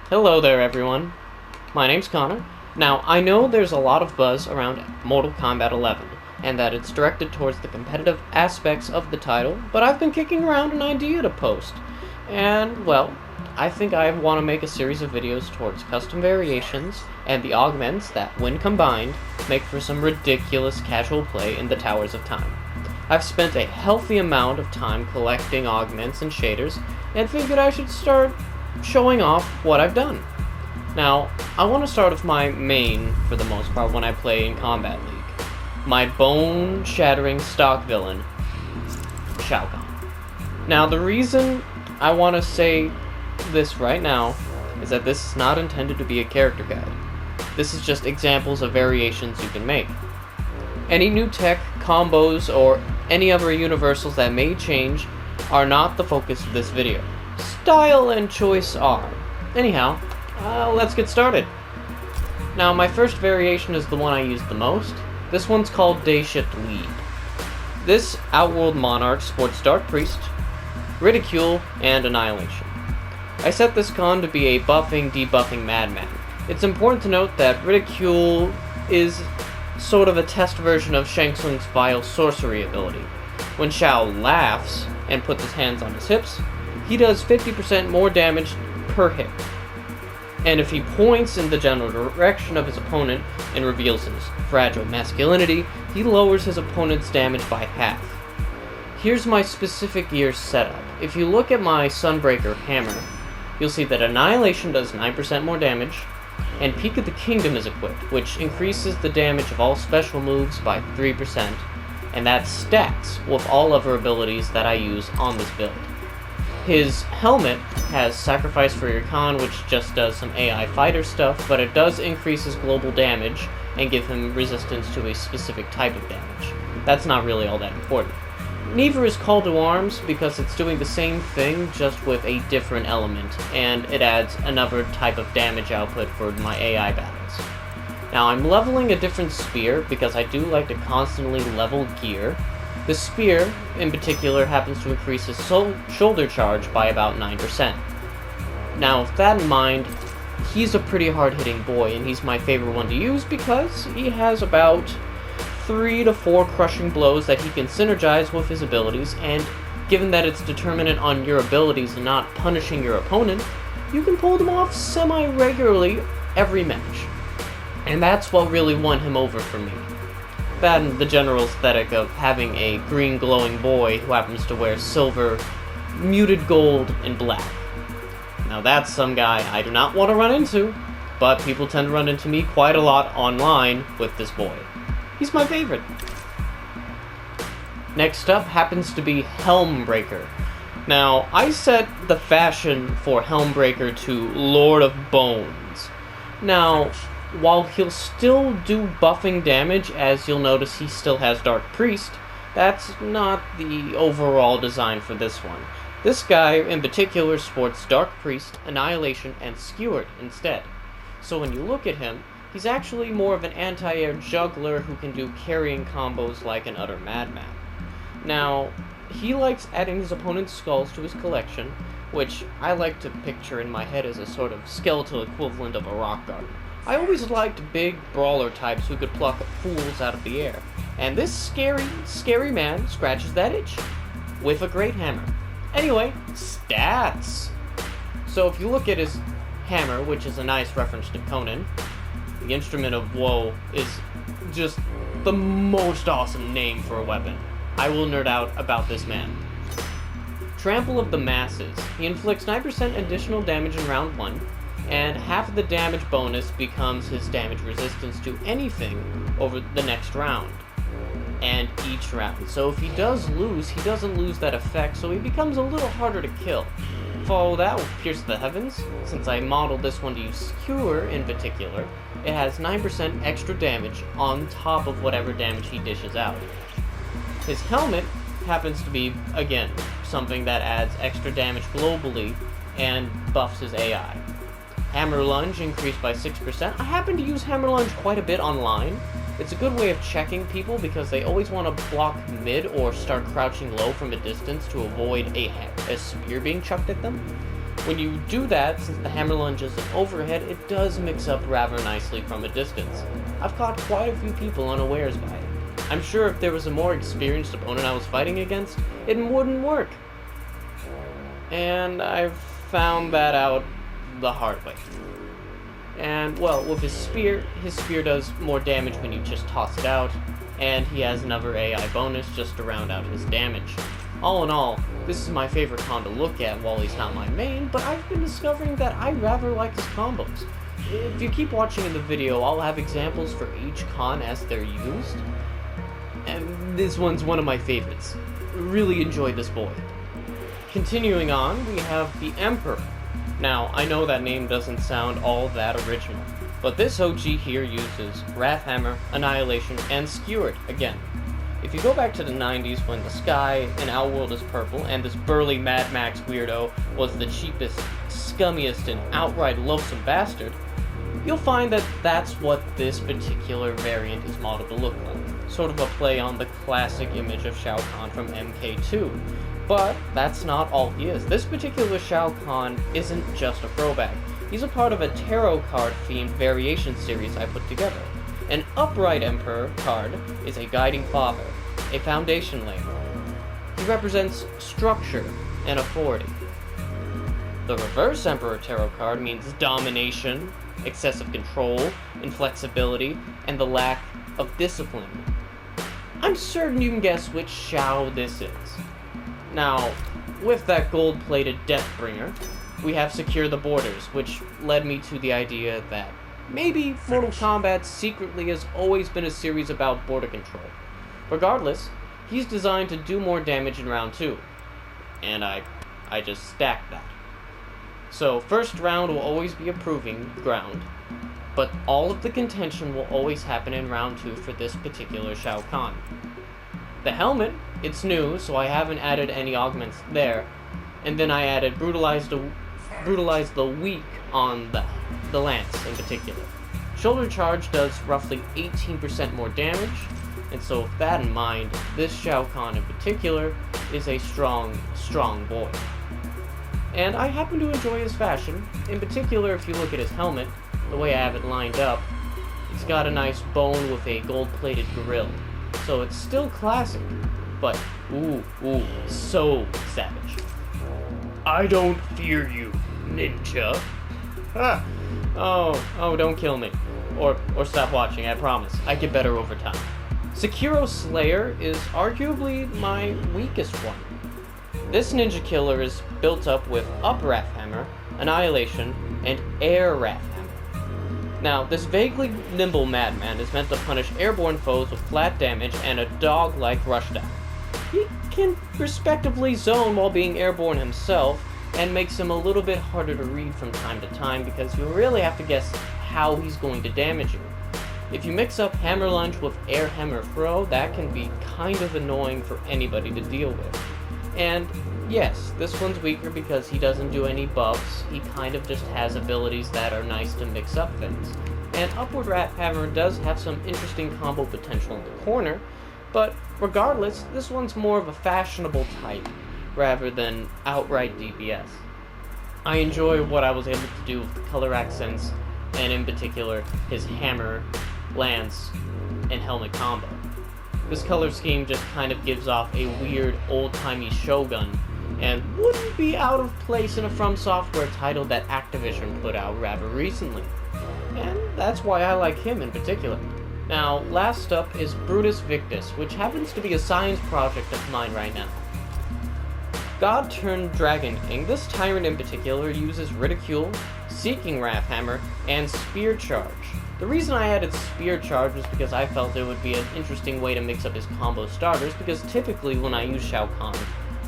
Hello there, everyone. My name's Connor. Now, I know there's a lot of buzz around Mortal Kombat 11, and that it's directed towards the competitive aspects of the title, but I've been kicking around an idea to post. And, well, I think I want to make a series of videos towards custom variations and the augments that, when combined, make for some ridiculous casual play in the Towers of Time. I've spent a healthy amount of time collecting augments and shaders, and figured I should start showing off what I've done. Now, I want to start with my main, for the most part, when I play in Combat League. My bone-shattering stock villain, Shao Kahn. Now, the reason I want to say this right now is that this is not intended to be a character guide. This is just examples of variations you can make. Any new tech, combos, or any other universals that may change are not the focus of this video. Style and choice are. Anyhow, let's get started. Now, my first variation is the one I use the most. This one's called Day Shift Lead. This Outworld Monarch sports Dark Priest, Ridicule, and Annihilation. I set this con to be a buffing, debuffing madman. It's important to note that Ridicule is sort of a test version of Shang Tsung's vile sorcery ability. When Shao laughs and puts his hands on his hips, he does 50% more damage per hit. And if he points in the general direction of his opponent and reveals his fragile masculinity, he lowers his opponent's damage by half. Here's my specific gear setup. If you look at my Sunbreaker hammer, you'll see that Annihilation does 9% more damage, and Peak of the Kingdom is equipped, which increases the damage of all special moves by 3%, and that stacks with all other abilities that I use on this build. His helmet has Sacrifice for Your Con, which just does some AI fighter stuff, but it does increase his global damage and give him resistance to a specific type of damage. That's not really all that important. Neither is Call to Arms, because it's doing the same thing, just with a different element, and it adds another type of damage output for my AI battles. Now, I'm leveling a different spear, because I do like to constantly level gear. The spear, in particular, happens to increase his shoulder charge by about 9%. Now, with that in mind, he's a pretty hard-hitting boy, and he's my favorite one to use because he has about 3 to 4 crushing blows that he can synergize with his abilities, and given that it's determinant on your abilities and not punishing your opponent, you can pull them off semi-regularly every match. And that's what really won him over for me. That and the general aesthetic of having a green glowing boy who happens to wear silver, muted gold, and black. Now that's some guy I do not want to run into, but people tend to run into me quite a lot online with this boy. He's my favorite. Next up happens to be Helmbreaker. Now, I set the fashion for Helmbreaker to Lord of Bones. Now, while he'll still do buffing damage, as you'll notice he still has Dark Priest, that's not the overall design for this one. This guy in particular sports Dark Priest, Annihilation, and Skewered instead. So when you look at him, he's actually more of an anti-air juggler who can do carrying combos like an utter madman. Now, he likes adding his opponent's skulls to his collection, which I like to picture in my head as a sort of skeletal equivalent of a rock garden. I always liked big brawler types who could pluck fools out of the air, and this scary man scratches that itch with a great hammer. Anyway, stats! So if you look at his hammer, which is a nice reference to Conan, the Instrument of Woe is just the most awesome name for a weapon. I will nerd out about this man. Trample of the Masses. He inflicts 9% additional damage in round 1, and half of the damage bonus becomes his damage resistance to anything over the next round, and each round. So if he does lose, he doesn't lose that effect, so he becomes a little harder to kill. Follow that with Pierce the Heavens. Since I modeled this one to use Skewer in particular, it has 9% extra damage on top of whatever damage he dishes out. His helmet happens to be, again, something that adds extra damage globally and buffs his AI. Hammer Lunge increased by 6%. I happen to use Hammer Lunge quite a bit online. It's a good way of checking people because they always want to block mid or start crouching low from a distance to avoid a spear being chucked at them. When you do that, since the hammer lunge is an overhead, it does mix up rather nicely from a distance. I've caught quite a few people unawares by it. I'm sure if there was a more experienced opponent I was fighting against, it wouldn't work. And I've found that out the hard way. And, well, with his spear does more damage when you just toss it out, and he has another AI bonus just to round out his damage. All in all, this is my favorite con to look at while he's not my main, but I've been discovering that I rather like his combos. If you keep watching in the video, I'll have examples for each con as they're used, and this one's one of my favorites. Really enjoyed this boy. Continuing on, we have the Emperor. Now, I know that name doesn't sound all that original, but this OG here uses Wrath Hammer, Annihilation, and Skewered again. If you go back to the 90s when the sky in Outworld is purple and this burly Mad Max weirdo was the cheapest, scummiest, and outright loathsome bastard, you'll find that that's what this particular variant is modeled to look like. Sort of a play on the classic image of Shao Kahn from MK2. But that's not all he is. This particular Shao Kahn isn't just a throwback. He's a part of a tarot card themed variation series I put together. An upright Emperor card is a guiding father, a foundation layer. He represents structure and authority. The reverse Emperor tarot card means domination, excessive control, inflexibility, and the lack of discipline. I'm certain you can guess which Shao this is. Now, with that gold-plated Deathbringer, we have Secure the Borders, which led me to the idea that maybe Mortal Kombat secretly has always been a series about border control. Regardless, he's designed to do more damage in round 2, and I just stacked that. So, first round will always be a proving ground, but all of the contention will always happen in round 2 for this particular Shao Kahn. The helmet, it's new, so I haven't added any augments there, and then I added Brutalize the Weak on the lance in particular. Shoulder Charge does roughly 18% more damage, and so with that in mind, this Shao Kahn in particular is a strong boy. And I happen to enjoy his fashion. In particular, if you look at his helmet, the way I have it lined up, it's got a nice bone with a gold-plated grill. So it's still classic, but ooh, so savage. I don't fear you, ninja. Ah. Oh, don't kill me. Or stop watching, I promise. I get better over time. Sekiro Slayer is arguably my weakest one. This ninja killer is built up with Up Wrath Hammer, Annihilation, and Air Wrath Hammer. Now, this vaguely nimble madman is meant to punish airborne foes with flat damage and a dog-like rushdown. He can respectively zone while being airborne himself, and makes him a little bit harder to read from time to time because you really have to guess how he's going to damage you. If you mix up Hammer Lunge with Air Hammer Throw, that can be kind of annoying for anybody to deal with. And yes, this one's weaker because he doesn't do any buffs, he kind of just has abilities that are nice to mix up things. And Upward Wrath Hammer does have some interesting combo potential in the corner, but regardless, this one's more of a fashionable type, rather than outright DPS. I enjoy what I was able to do with the color accents, and in particular, his hammer, lance, and helmet combo. This color scheme just kind of gives off a weird, old-timey Shogun, and wouldn't be out of place in a From Software title that Activision put out rather recently. And that's why I like him in particular. Now, last up is Brutus Victus, which happens to be a science project of mine right now. God turned Dragon King, this tyrant in particular uses Ridicule, Seeking Wrath Hammer, and Spear Charge. The reason I added Spear Charge was because I felt it would be an interesting way to mix up his combo starters, because typically when I use Shao Kahn,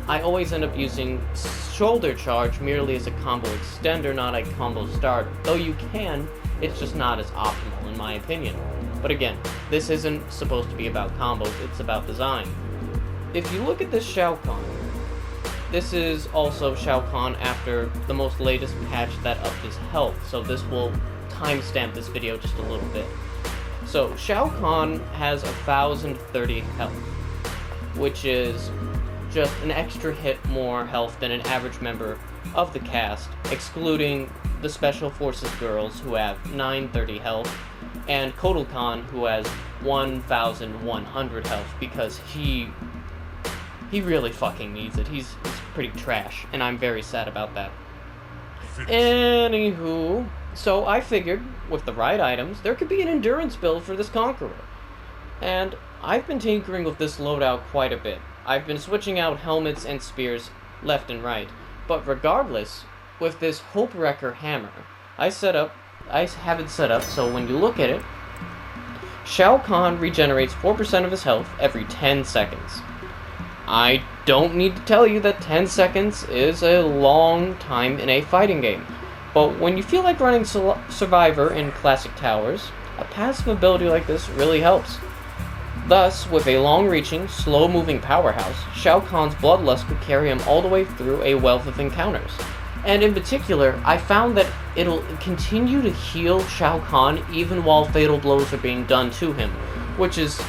I always end up using Shoulder Charge merely as a combo extender, not a combo starter. Though you can, it's just not as optimal in my opinion. But again, this isn't supposed to be about combos, it's about design. If you look at this Shao Kahn, this is also Shao Kahn after the most latest patch that upped his health, so this will timestamp this video just a little bit. So, Shao Kahn has 1,030 health, which is just an extra hit more health than an average member of the cast, excluding the Special Forces girls who have 930 health, and Shao Kahn who has 1,100 health because he really fucking needs it. He's pretty trash, and I'm very sad about that. Anywho, so I figured, with the right items, there could be an endurance build for this Conqueror. And I've been tinkering with this loadout quite a bit. I've been switching out helmets and spears left and right. But regardless, with this Hope Wrecker hammer, I have it set up so when you look at it, Shao Kahn regenerates 4% of his health every 10 seconds. I don't need to tell you that 10 seconds is a long time in a fighting game, but when you feel like running Survivor in Classic Towers, a passive ability like this really helps. Thus, with a long-reaching, slow-moving powerhouse, Shao Kahn's Bloodlust could carry him all the way through a wealth of encounters. And in particular, I found that it'll continue to heal Shao Kahn even while fatal blows are being done to him, which is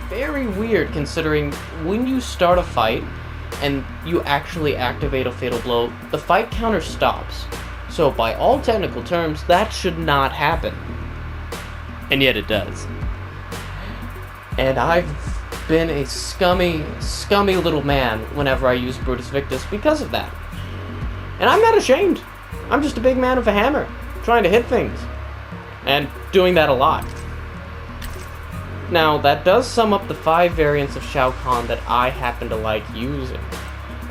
very weird considering when you start a fight and you actually activate a fatal blow, the fight counter stops. So by all technical terms, that should not happen. And yet it does. And I've been a scummy, scummy little man whenever I use Brutus Victus because of that. And I'm not ashamed. I'm just a big man with a hammer, trying to hit things. And doing that a lot. Now, that does sum up the 5 variants of Shao Kahn that I happen to like using,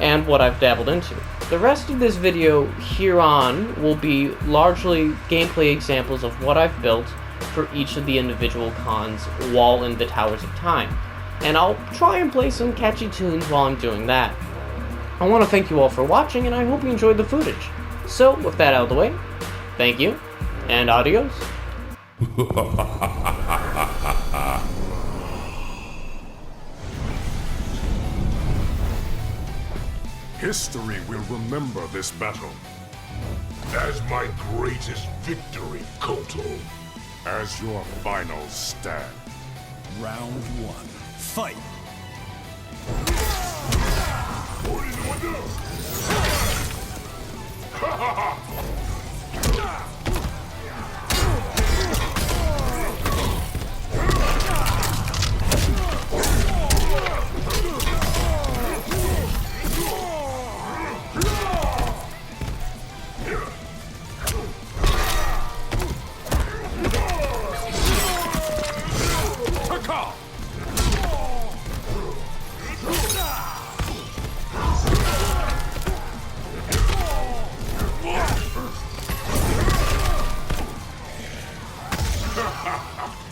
and what I've dabbled into. The rest of this video here on will be largely gameplay examples of what I've built for each of the individual Khans while in the Towers of Time, and I'll try and play some catchy tunes while I'm doing that. I want to thank you all for watching, and I hope you enjoyed the footage. So, with that out of the way, thank you, and adios. History will remember this battle as my greatest victory, Koto. As your final stand. Round 1. Fight!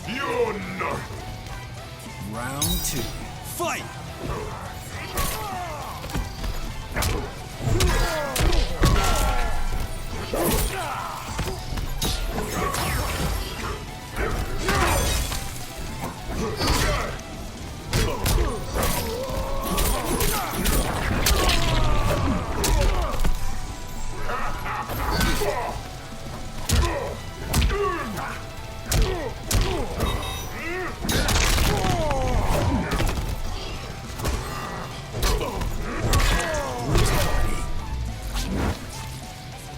You're not. Round 2. Fight!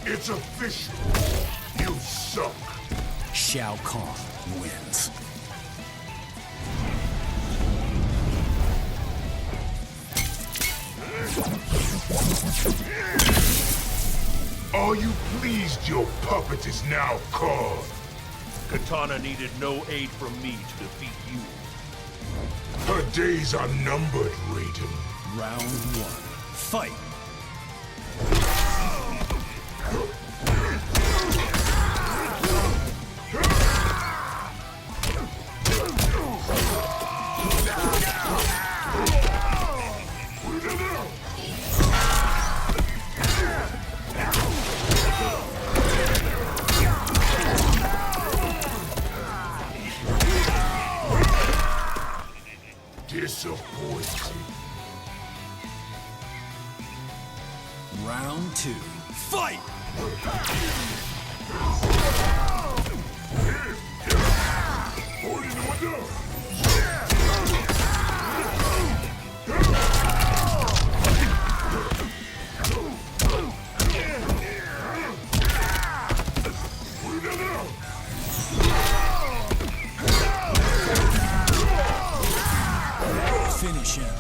It's official. You suck. Shao Kahn wins. Are you pleased your puppet is now caught? Katana needed no aid from me to defeat you. Her days are numbered, Raiden. Round 1. Fight! Disappointing. Round 2. Fight! Finish him.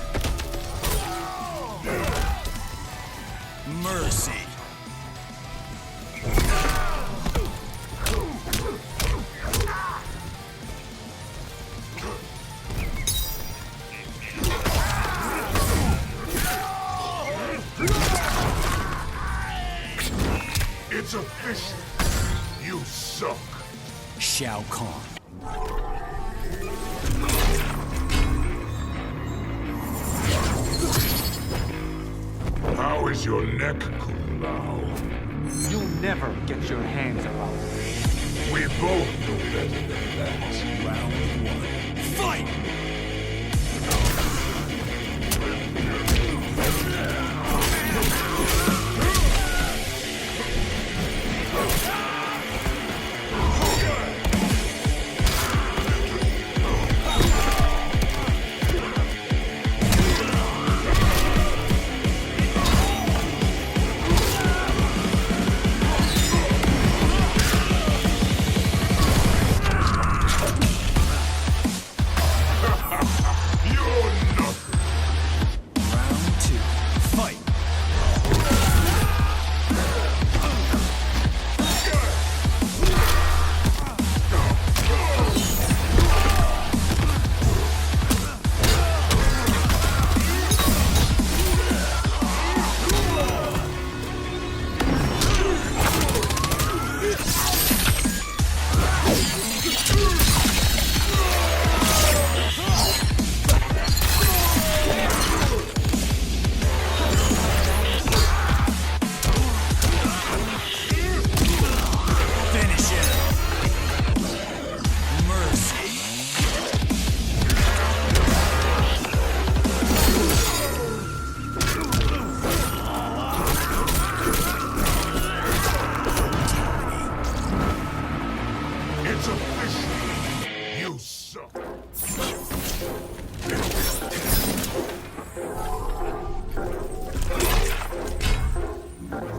Mercy. It's official. You suck. Shao Kahn. How is your neck cool now? You'll never get your hands around me. We both know better than that. Round one. Fight! It's official. You suck.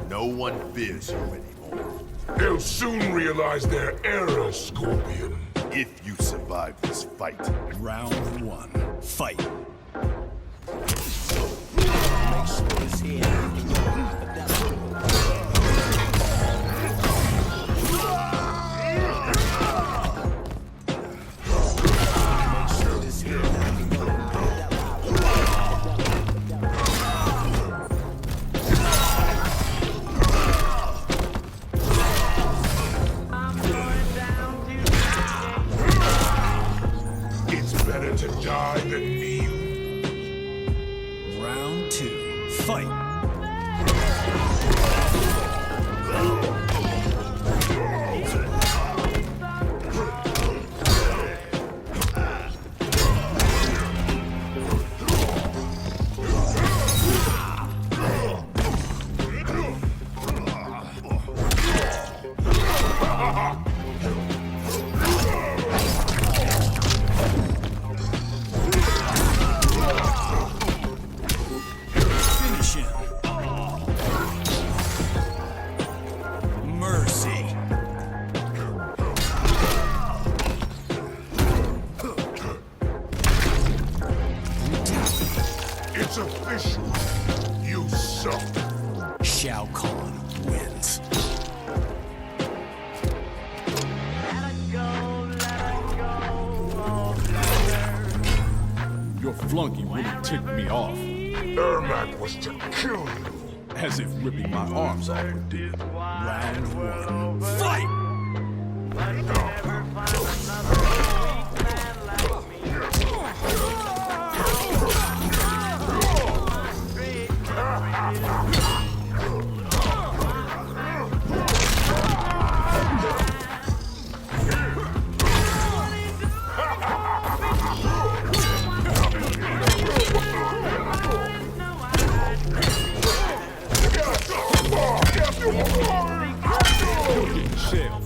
No one fears you anymore. They'll soon realize their error, Scorpion. If you survive this fight. Round one. Fight. It's better to die than kneel. Round two. Fight. Finish him. Mercy. It's official. You suck. Shao Kahn wins. Your flunky really ticked me off, Ermac was to kill you. as if ripping my arms off would do it. Round one. Fight! Shell.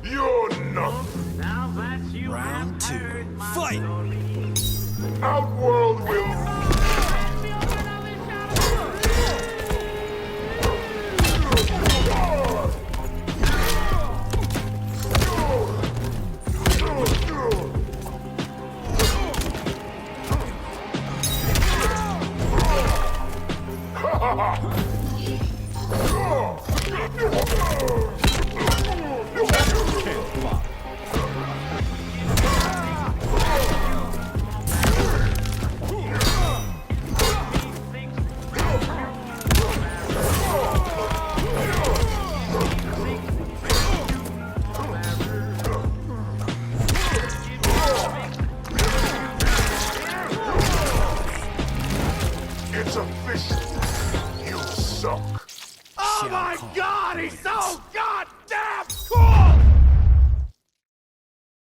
You're nothing. Round two. Fight! Outworld will